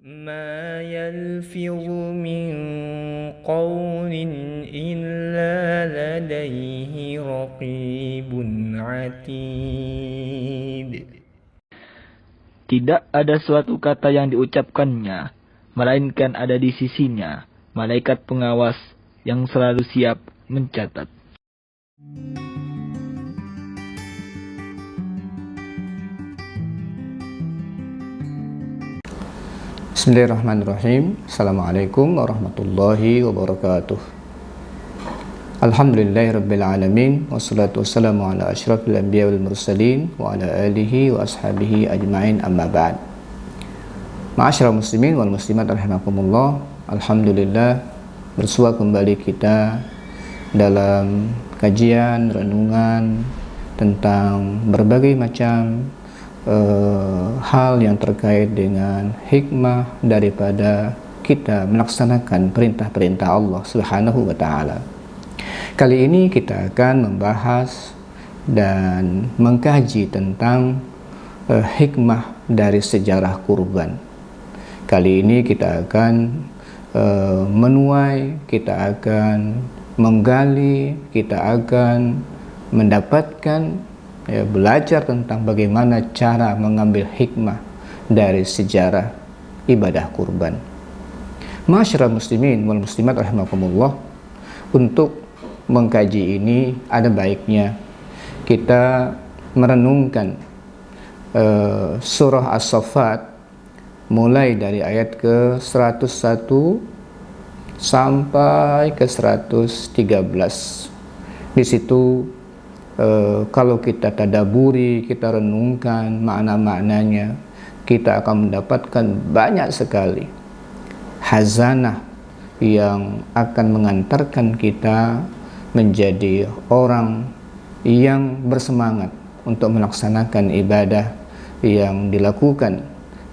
ما يلفظ من قول إلا لديه رقيب عتيد. Tidak ada suatu kata yang diucapkannya, melainkan ada di sisinya malaikat pengawas yang selalu siap mencatat. Bismillahirrahmanirrahim. Assalamualaikum warahmatullahi wabarakatuh. Alhamdulillahirrabbilalamin. Wassalatu wassalamu ala ashrafil anbiya wal mursalin wa ala alihi wa ashabihi ajma'in, amma ba'd. Ma'asyiral muslimin wal muslimat rahimakumullah. Alhamdulillah, bersua kembali kita dalam kajian renungan tentang berbagai macam hal yang terkait dengan hikmah daripada kita melaksanakan perintah-perintah Allah Subhanahu wa Ta'ala. Kali ini kita akan membahas dan mengkaji tentang hikmah dari sejarah kurban. Kali ini kita akan menuai, kita akan menggali, kita akan mendapatkan, belajar tentang bagaimana cara mengambil hikmah dari sejarah ibadah kurban. Ma'asyiral muslimin wal muslimat rahimakumullah, untuk mengkaji ini ada baiknya kita merenungkan surah As-Saffat mulai dari ayat ke 101 sampai ke 113. Di situ kalau kita tadaburi, kita renungkan makna-maknanya, kita akan mendapatkan banyak sekali hazanah yang akan mengantarkan kita menjadi orang yang bersemangat untuk melaksanakan ibadah yang dilakukan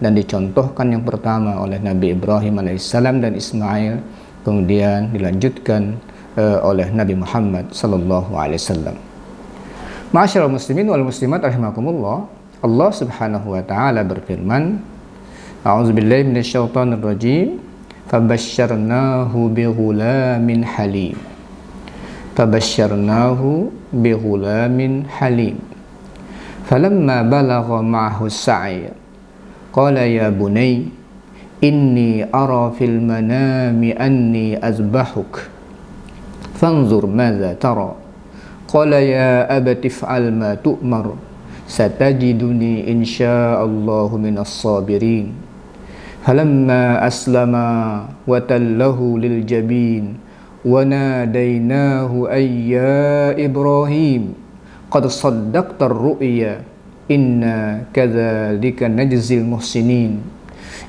dan dicontohkan yang pertama oleh Nabi Ibrahim alaihissalam dan Ismail, kemudian dilanjutkan oleh Nabi Muhammad sallallahu alaihi wasallam. Ma'asyiral muslimin wal muslimat rahimakumullah, Allah Subhanahu wa taala berfirman, A'udzubillahi minasyaitonir rajim, fabasysyarnahu bighulamin halim. Fabasysyarnahu bighulamin halim. Falamma balagha ma'ahu as-sa'y, qala ya bunay, inni ara fil manami anni azbahuk fanzur madza tara. Qala ya abati if'al ma tu'mar satajiduni insya'allahu minas sabirin. Falamma aslama wa tallahu lil jabin wa nadainahu ay ya Ibrahim qad saddaqta ar-ru'ya inna kadzalika najzil muhsinin.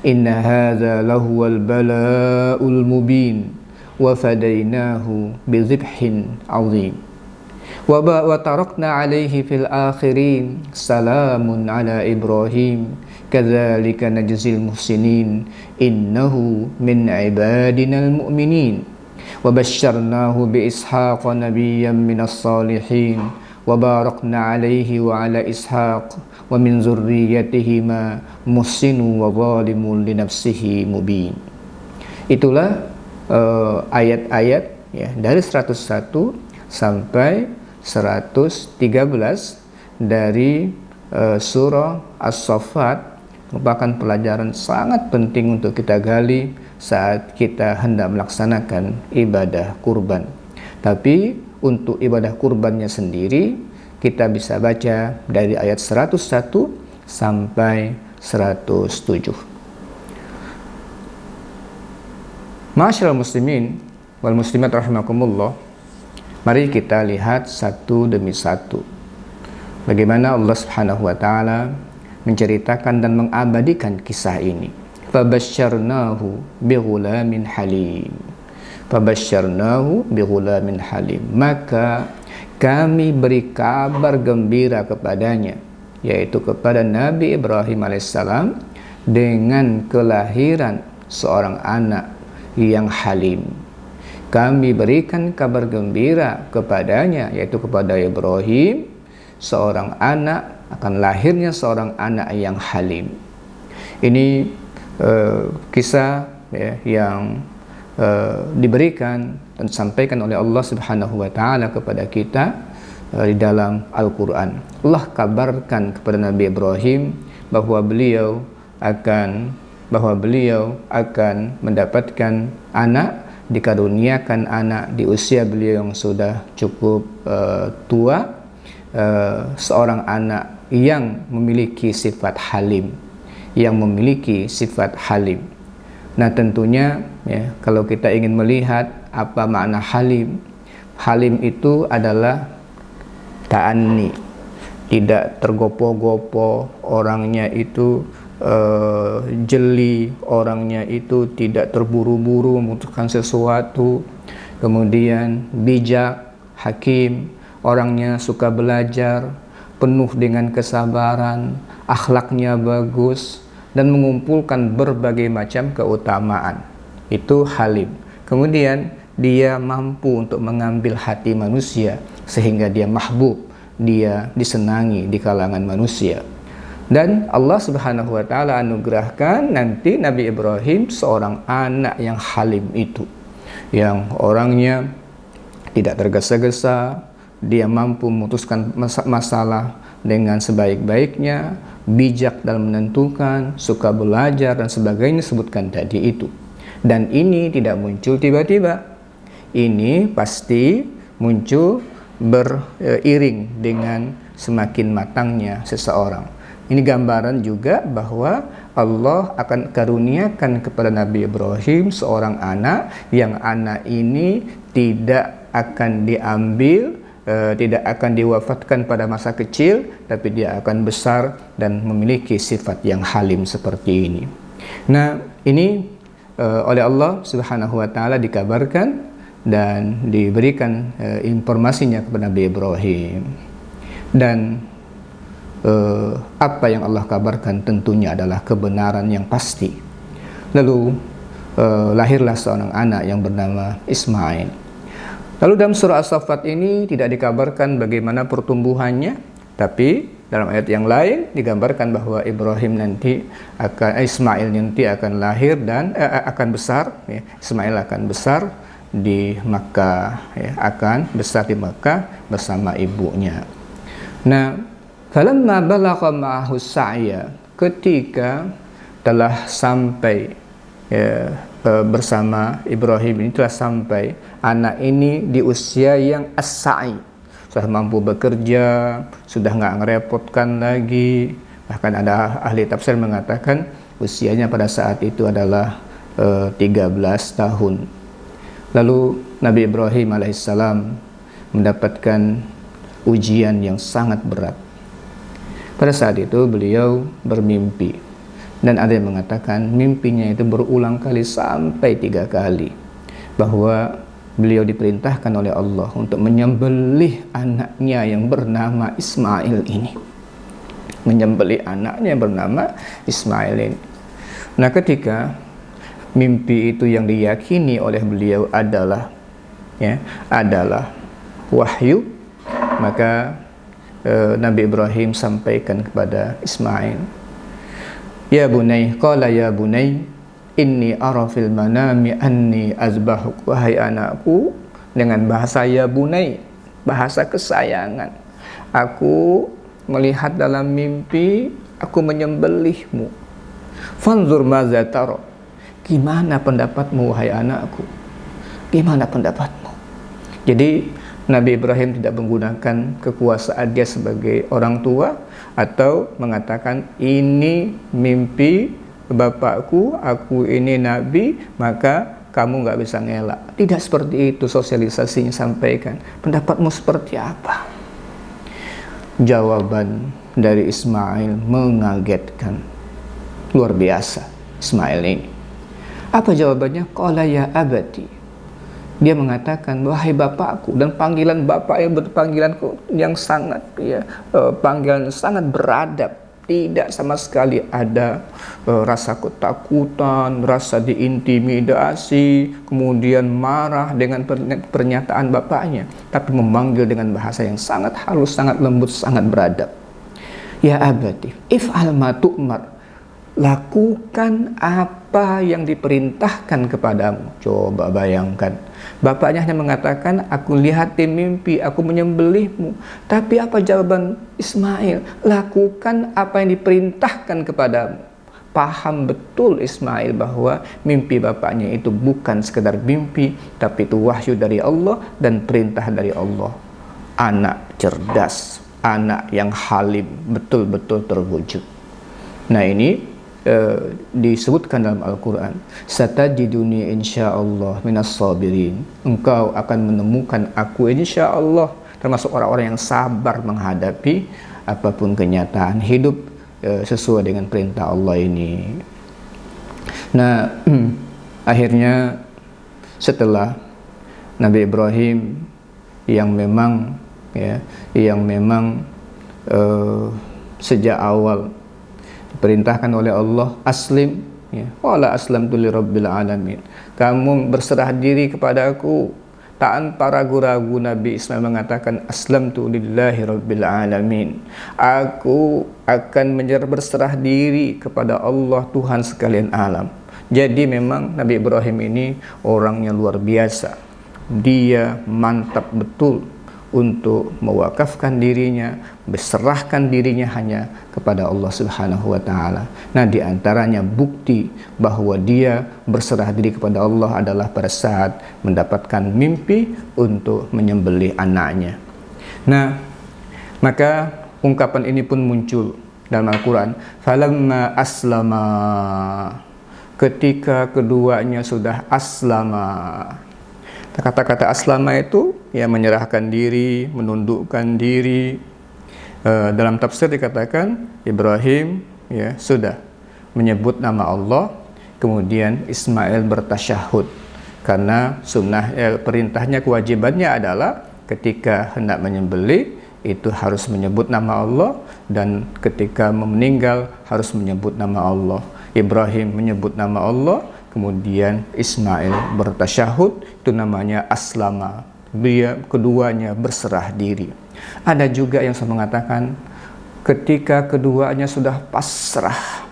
Inna hadza lahuwal bala'ul mubin wa fadainahu bizibhin 'azim. Wa tarakna alaihi fil akhirin salamun ala Ibrahim kadzalika najzil muhsinin innahu min ibadinal mu'minin. Wa basyarnahu bi ishaqa nabiyyan minas salihin wa barakna alaihi wa ala ishaq wa min zurriyyatihima muhsinu wa zalimun li nafsihi mubin. Itulah ayat-ayat dari 101 sampai 113 dari surah As-Saffat, merupakan pelajaran sangat penting untuk kita gali saat kita hendak melaksanakan ibadah kurban. Tapi untuk ibadah kurbannya sendiri kita bisa baca dari ayat 101 sampai 107. Ma'asyiral muslimin wal muslimat rahimakumullah, mari kita lihat satu demi satu bagaimana Allah Subhanahu wa taala menceritakan dan mengabadikan kisah ini. Fabasyarnahu bighulamin halim. Fabasyarnahu bighulamin halim. Maka kami beri kabar gembira kepadanya, yaitu kepada Nabi Ibrahim alaihissalam, dengan kelahiran seorang anak yang halim. Kami berikan kabar gembira kepadanya, yaitu kepada Ibrahim, seorang anak, akan lahirnya seorang anak yang halim. Ini kisah ya, yang diberikan dan disampaikan oleh Allah Subhanahu wa taala kepada kita di dalam Al-Qur'an. Allah kabarkan kepada Nabi Ibrahim bahwa beliau akan mendapatkan anak, dikaruniakan anak di usia beliau yang sudah cukup tua, seorang anak yang memiliki sifat halim, Nah tentunya ya, kalau kita ingin melihat apa makna halim itu adalah ta'anni, tidak tergopoh-gopoh, orangnya itu jeli, orangnya itu tidak terburu-buru memutuskan sesuatu, kemudian bijak, hakim, orangnya suka belajar, penuh dengan kesabaran, akhlaknya bagus, dan mengumpulkan berbagai macam keutamaan. Itu halim. Kemudian dia mampu untuk mengambil hati manusia sehingga dia mahbub, dia disenangi di kalangan manusia. Dan Allah Subhanahu wa taala anugerahkan nanti Nabi Ibrahim seorang anak yang halim itu, yang orangnya tidak tergesa-gesa, dia mampu memutuskan masalah dengan sebaik-baiknya, bijak dalam menentukan, suka belajar dan sebagainya sebutkan tadi itu. Dan ini tidak muncul tiba-tiba. Ini pasti muncul beriring dengan semakin matangnya seseorang. Ini gambaran juga bahwa Allah akan karuniakan kepada Nabi Ibrahim seorang anak, yang anak ini tidak akan diambil, tidak akan diwafatkan pada masa kecil, tapi dia akan besar dan memiliki sifat yang halim seperti ini. Nah, ini oleh Allah Subhanahu wa taala dikabarkan dan diberikan informasinya kepada Nabi Ibrahim. Dan apa yang Allah kabarkan tentunya adalah kebenaran yang pasti. Lalu lahirlah seorang anak yang bernama Ismail. Lalu dalam surah As-Saffat ini tidak dikabarkan bagaimana pertumbuhannya, tapi dalam ayat yang lain digambarkan bahwa Ismail nanti akan lahir dan akan besar, ya. Ismail akan besar di Makkah, ya, akan besar di Makkah bersama ibunya. Nah, falamma balagha ma'ahu sa'ya, ketika telah sampai bersama Ibrahim ini telah sampai anak ini di usia yang as-sa'i, sudah mampu bekerja, sudah nggak ngerepotkan lagi. Bahkan ada ahli tafsir mengatakan usianya pada saat itu adalah 13 tahun. Lalu Nabi Ibrahim alaihissalam mendapatkan ujian yang sangat berat. Pada saat itu beliau bermimpi, dan ada yang mengatakan mimpinya itu berulang kali sampai 3 kali, bahwa beliau diperintahkan oleh Allah untuk menyembelih anaknya yang bernama Ismail ini. Menyembelih anaknya yang bernama Ismail ini. Nah, ketika mimpi itu yang diyakini oleh beliau adalah wahyu, maka Nabi Ibrahim sampaikan kepada Ismail, "Ya bunai, qala ya bunai, inni ara fil manami anni azbahuk." Wahai anakku, dengan bahasa ya bunai, bahasa kesayangan, aku melihat dalam mimpi aku menyembelihmu. Fanzur maza tara, gimana pendapatmu wahai anakku? Gimana pendapatmu? Jadi Nabi Ibrahim tidak menggunakan kekuasaan dia sebagai orang tua atau mengatakan ini mimpi bapakku, aku ini nabi, maka kamu nggak bisa ngelak. Tidak seperti itu sosialisasinya, sampaikan. Pendapatmu seperti apa? Jawaban dari Ismail mengagetkan, luar biasa Ismail ini. Apa jawabannya? Qala ya abati. Dia mengatakan, wahai bapakku, dan panggilan bapak yang berpanggilan yang sangat panggilan sangat beradab, tidak sama sekali ada rasa ketakutan, rasa diintimidasi, kemudian marah dengan pernyataan bapaknya, tapi memanggil dengan bahasa yang sangat halus, sangat lembut, sangat beradab. Ya abati, if'al ma tu'mar, lakukan apa yang diperintahkan kepadamu. Coba bayangkan, bapaknya hanya mengatakan, aku lihat di mimpi, aku menyembelihmu. Tapi apa jawaban Ismail? Lakukan apa yang diperintahkan kepadamu. Paham betul Ismail bahwa mimpi bapaknya itu bukan sekedar mimpi, tapi itu wahyu dari Allah dan perintah dari Allah. Anak cerdas, anak yang halim, betul-betul terwujud. Nah ini disebutkan dalam Al-Quran, satajiduni insyaallah minas sabirin, engkau akan menemukan aku insyaallah termasuk orang-orang yang sabar menghadapi apapun kenyataan hidup sesuai dengan perintah Allah ini. Nah akhirnya setelah Nabi Ibrahim yang memang sejak awal diperintahkan oleh Allah, aslim, wala aslamtu lirabbil alamin, kamu berserah diri kepada aku. Tanpa ragu-ragu Nabi Ismail mengatakan, aslamtu lillahi rabbil alamin, aku akan berserah diri kepada Allah, Tuhan sekalian alam. Jadi memang Nabi Ibrahim ini orangnya luar biasa. Dia mantap betul untuk mewakafkan dirinya, berserahkan dirinya hanya kepada Allah Subhanahu wa taala. Nah, di antaranya bukti bahwa dia berserah diri kepada Allah adalah pada saat mendapatkan mimpi untuk menyembelih anaknya. Nah, maka ungkapan ini pun muncul dalam Al-Quran, falamma aslama, ketika keduanya sudah aslama. Kata-kata aslama itu ya menyerahkan diri, menundukkan diri. Dalam tafsir dikatakan Ibrahim ya sudah menyebut nama Allah, kemudian Ismail bertasyahud, karena sunnah perintahnya, kewajibannya adalah ketika hendak menyembelih itu harus menyebut nama Allah, dan ketika meninggal harus menyebut nama Allah. Ibrahim menyebut nama Allah, kemudian Ismail bertasyahud, itu namanya aslama. Dia keduanya berserah diri. Ada juga yang mengatakan ketika keduanya sudah pasrah,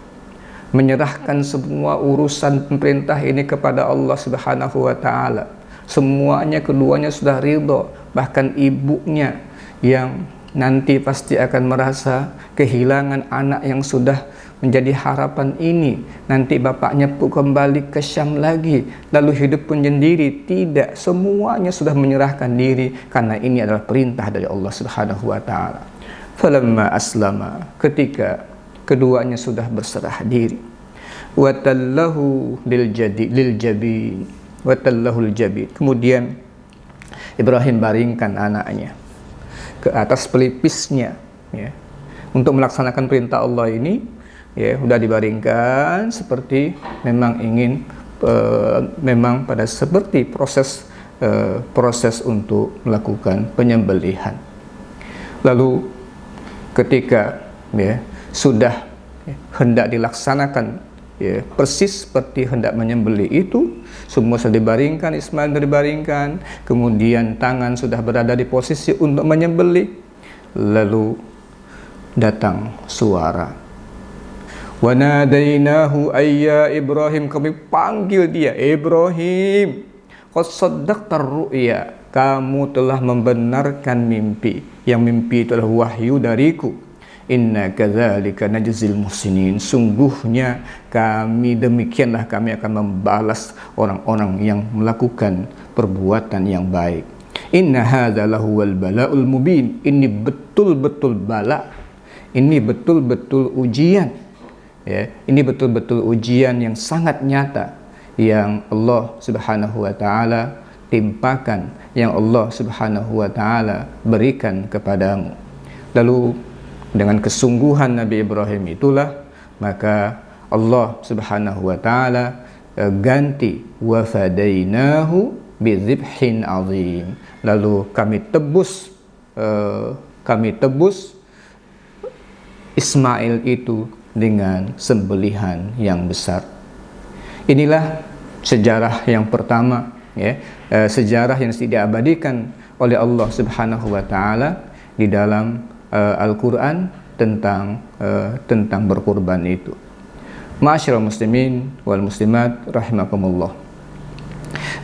menyerahkan semua urusan pemerintah ini kepada Allah Subhanahu wa taala. Semuanya keduanya sudah ridho, bahkan ibunya yang nanti pasti akan merasa kehilangan anak yang sudah menjadi harapan ini, nanti bapaknya pun kembali ke Syam lagi, lalu hidup pun sendiri. Tidak, semuanya sudah menyerahkan diri karena ini adalah perintah dari Allah Subhanahu wa taala. Falamma aslama, ketika keduanya sudah berserah diri, watallahu lil jabin, watallahu lil jabin, kemudian Ibrahim baringkan anaknya ke atas pelipisnya ya, untuk melaksanakan perintah Allah ini. Ya, sudah dibaringkan seperti memang ingin memang pada seperti proses untuk melakukan penyembelihan. Lalu ketika ya sudah hendak dilaksanakan ya, persis seperti hendak menyembelih itu, semua sudah dibaringkan, Ismail sudah dibaringkan, kemudian tangan sudah berada di posisi untuk menyembelih, lalu datang suara, wa nadainahu ayya Ibrahim, kami panggil dia, Ibrahim, qad saddaqtar ru'ya, kamu telah membenarkan mimpi, yang mimpi itu adalah wahyu dariku. Inna kadzalika najzil muhsinin, sungguhnya kami demikianlah kami akan membalas orang-orang yang melakukan perbuatan yang baik. Inna hadza lahuwal bala'ul mubin, ini betul-betul bala, ini betul-betul ujian. Ya, ini betul-betul ujian yang sangat nyata yang Allah Subhanahu wa taala timpakan, yang Allah Subhanahu wa taala berikan kepadamu. Lalu dengan kesungguhan Nabi Ibrahim itulah maka Allah Subhanahu wa taala ganti wa fadainahu bizibhin azim, lalu kami tebus Ismail itu dengan sembelihan yang besar. Inilah sejarah yang pertama ya, sejarah yang diabadikan oleh Allah Subhanahu wa taala di dalam Al-Qur'an tentang berkurban itu. Ma'asyiral muslimin wal muslimat rahimakumullah.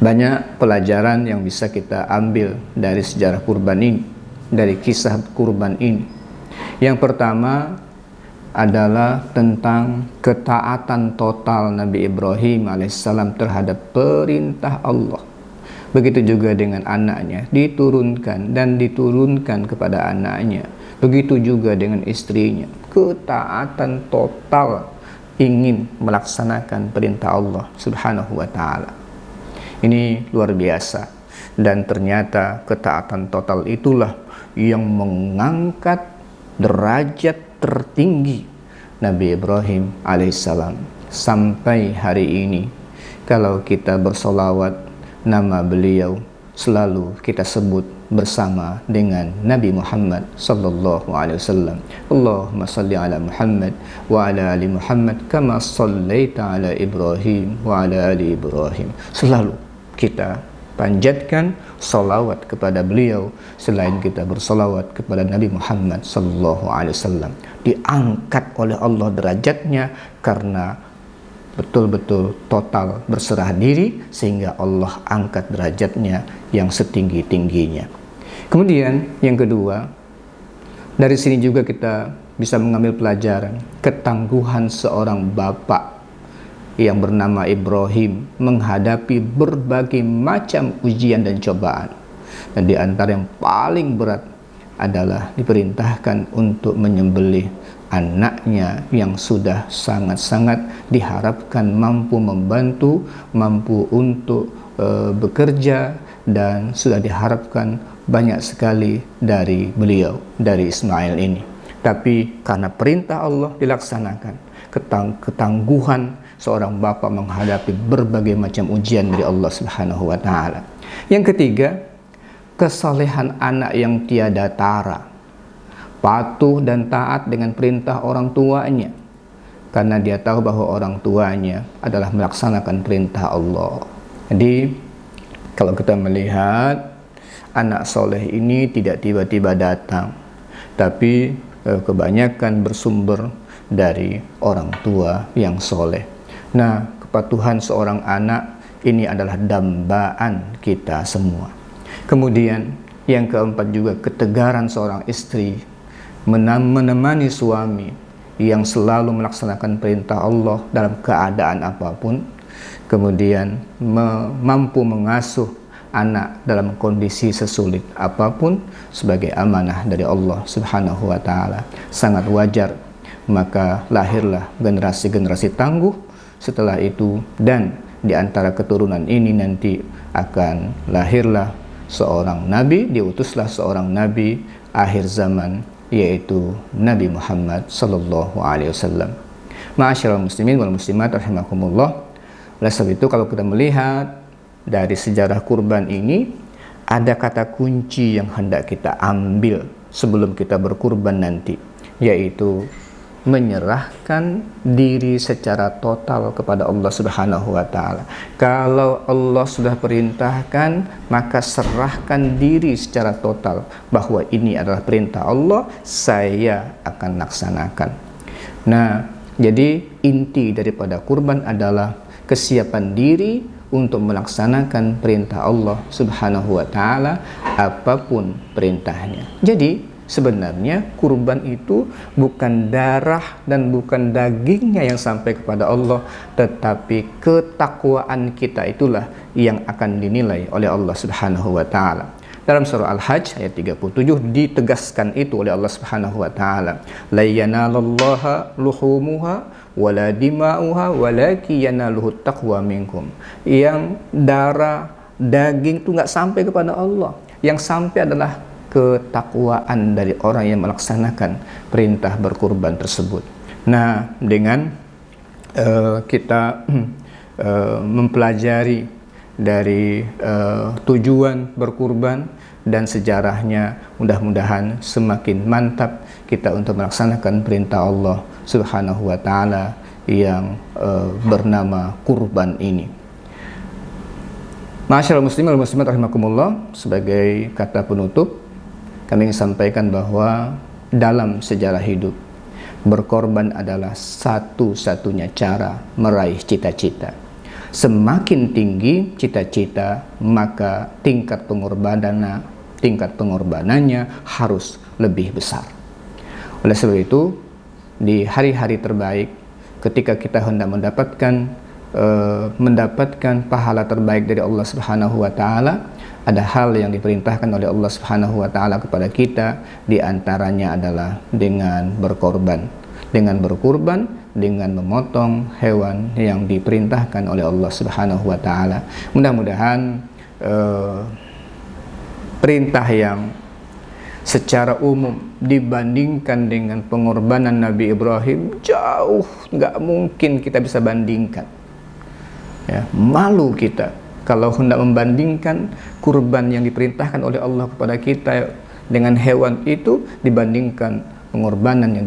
Banyak pelajaran yang bisa kita ambil dari sejarah kurban ini, dari kisah kurban ini. Yang pertama adalah tentang ketaatan total Nabi Ibrahim alaihissalam terhadap perintah Allah. Begitu juga dengan anaknya, diturunkan kepada anaknya. Begitu juga dengan istrinya, ketaatan total ingin melaksanakan perintah Allah Subhanahu wa taala. Ini luar biasa, dan ternyata ketaatan total itulah yang mengangkat derajat tertinggi Nabi Ibrahim alaihissalam sampai hari ini. Kalau kita bersolawat, nama beliau selalu kita sebut bersama dengan Nabi Muhammad sallallahu alaihi wasallam. Allahumma salli ala Muhammad wa ala ali Muhammad kama sallaita ala Ibrahim wa ala ali Ibrahim. Selalu kita panjatkan salawat kepada beliau selain kita bersalawat kepada Nabi Muhammad sallallahu alaihi wasallam. Diangkat oleh Allah derajatnya karena betul-betul total berserah diri, sehingga Allah angkat derajatnya yang setinggi-tingginya. Kemudian yang kedua, dari sini juga kita bisa mengambil pelajaran ketangguhan seorang bapak yang bernama Ibrahim menghadapi berbagai macam ujian dan cobaan. Dan di antara yang paling berat adalah diperintahkan untuk menyembelih anaknya yang sudah sangat-sangat diharapkan mampu membantu, mampu untuk bekerja, dan sudah diharapkan banyak sekali dari beliau, dari Ismail ini. Tapi karena perintah Allah dilaksanakan, ketangguhan seorang bapak menghadapi berbagai macam ujian dari Allah Subhanahu wa taala. Yang ketiga, kesalehan anak yang tiada tara, patuh dan taat dengan perintah orang tuanya, karena dia tahu bahwa orang tuanya adalah melaksanakan perintah Allah. Jadi kalau kita melihat anak soleh ini tidak tiba-tiba datang, tapi kebanyakan bersumber dari orang tua yang soleh. Nah, kepatuhan seorang anak ini adalah dambaan kita semua. Kemudian yang keempat juga ketegaran seorang istri menemani suami yang selalu melaksanakan perintah Allah dalam keadaan apapun, kemudian mampu mengasuh anak dalam kondisi sesulit apapun sebagai amanah dari Allah Subhanahu wa taala. Sangat wajar, maka lahirlah generasi-generasi tangguh setelah itu, dan di antara keturunan ini nanti akan lahirlah seorang nabi, diutuslah seorang nabi akhir zaman, yaitu Nabi Muhammad sallallahu alaihi wasallam. Ma'asyiral muslimin wal muslimat rahimakumullah. Oleh sebab itu, kalau kita melihat dari sejarah kurban ini, ada kata kunci yang hendak kita ambil sebelum kita berkurban nanti, yaitu menyerahkan diri secara total kepada Allah Subhanahu wa taala. Kalau Allah sudah perintahkan, maka serahkan diri secara total bahwa ini adalah perintah Allah, saya akan laksanakan. Nah, jadi inti daripada kurban adalah kesiapan diri untuk melaksanakan perintah Allah Subhanahu wa taala, apapun perintahnya. Jadi sebenarnya kurban itu bukan darah dan bukan dagingnya yang sampai kepada Allah, tetapi ketakwaan kita itulah yang akan dinilai oleh Allah Subhanahu wa taala. Dalam surah Al-Hajj ayat 37 ditegaskan itu oleh Allah Subhanahu wa taala, la yanalallaha luhumuha wala dima'uha walakin yanaluhu taqwa minkum. Yang darah, daging itu nggak sampai kepada Allah, yang sampai adalah ketakwaan dari orang yang melaksanakan perintah berkurban tersebut. Nah, dengan kita mempelajari dari tujuan berkurban dan sejarahnya, mudah-mudahan semakin mantap kita untuk melaksanakan perintah Allah Subhanahu wa taala yang bernama kurban ini. Ma'asyiral muslimin wal muslimat rahimakumullah, sebagai kata penutup kami ingin sampaikan bahwa dalam sejarah hidup Berkorban adalah satu-satunya cara meraih cita-cita. Semakin tinggi cita-cita, maka tingkat pengorbanannya harus lebih besar. Oleh sebab itu, di hari-hari terbaik, ketika kita hendak mendapatkan pahala terbaik dari Allah Subhanahu wa taala, ada hal yang diperintahkan oleh Allah Subhanahu wa taala kepada kita, di antaranya adalah dengan berkorban, dengan memotong hewan yang diperintahkan oleh Allah Subhanahu wa taala. Mudah-mudahan perintah yang secara umum dibandingkan dengan pengorbanan Nabi Ibrahim, jauh nggak mungkin kita bisa bandingkan. Ya, malu kita kalau hendak membandingkan kurban yang diperintahkan oleh Allah kepada kita dengan hewan itu dibandingkan pengorbanan yang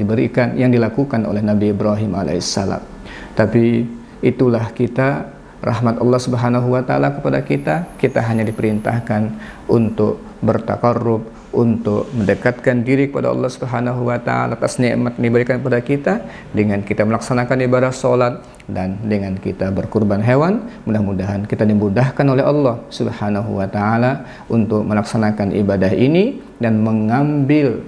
dilakukan oleh Nabi Ibrahim alaihissalam. Tapi itulah kita, rahmat Allah Subhanahu wa taala kepada kita hanya diperintahkan untuk bertakarrub, untuk mendekatkan diri kepada Allah Subhanahu wa taala atas nikmat yang diberikan kepada kita dengan kita melaksanakan ibadah salat dan dengan kita berkurban hewan. Mudah-mudahan kita dimudahkan oleh Allah Subhanahu wa taala untuk melaksanakan ibadah ini dan mengambil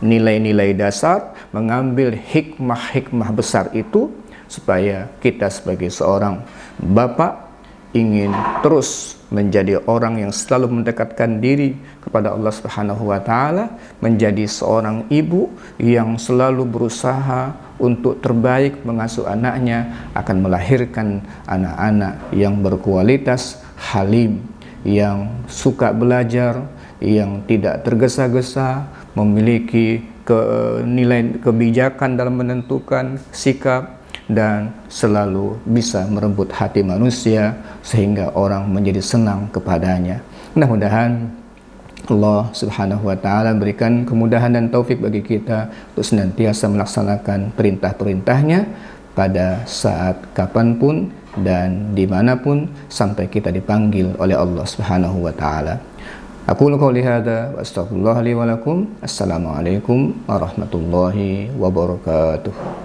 nilai-nilai dasar, mengambil hikmah-hikmah besar itu, supaya kita sebagai seorang bapak ingin terus menjadi orang yang selalu mendekatkan diri kepada Allah Subhanahu wa taala, menjadi seorang ibu yang selalu berusaha untuk terbaik mengasuh anaknya, akan melahirkan anak-anak yang berkualitas, halim, yang suka belajar, yang tidak tergesa-gesa, memiliki nilai kebijakan dalam menentukan sikap, dan selalu bisa merebut hati manusia sehingga orang menjadi senang kepadanya. Mudah-mudahan Allah Subhanahu wa taala berikan kemudahan dan taufik bagi kita untuk senantiasa melaksanakan perintah-perintahnya pada saat kapanpun dan dimanapun sampai kita dipanggil oleh Allah Subhanahu wa taala. Aqulu qouli hadza wa astaghfirullah li wa lakum. Assalamualaikum warahmatullahi wabarakatuh.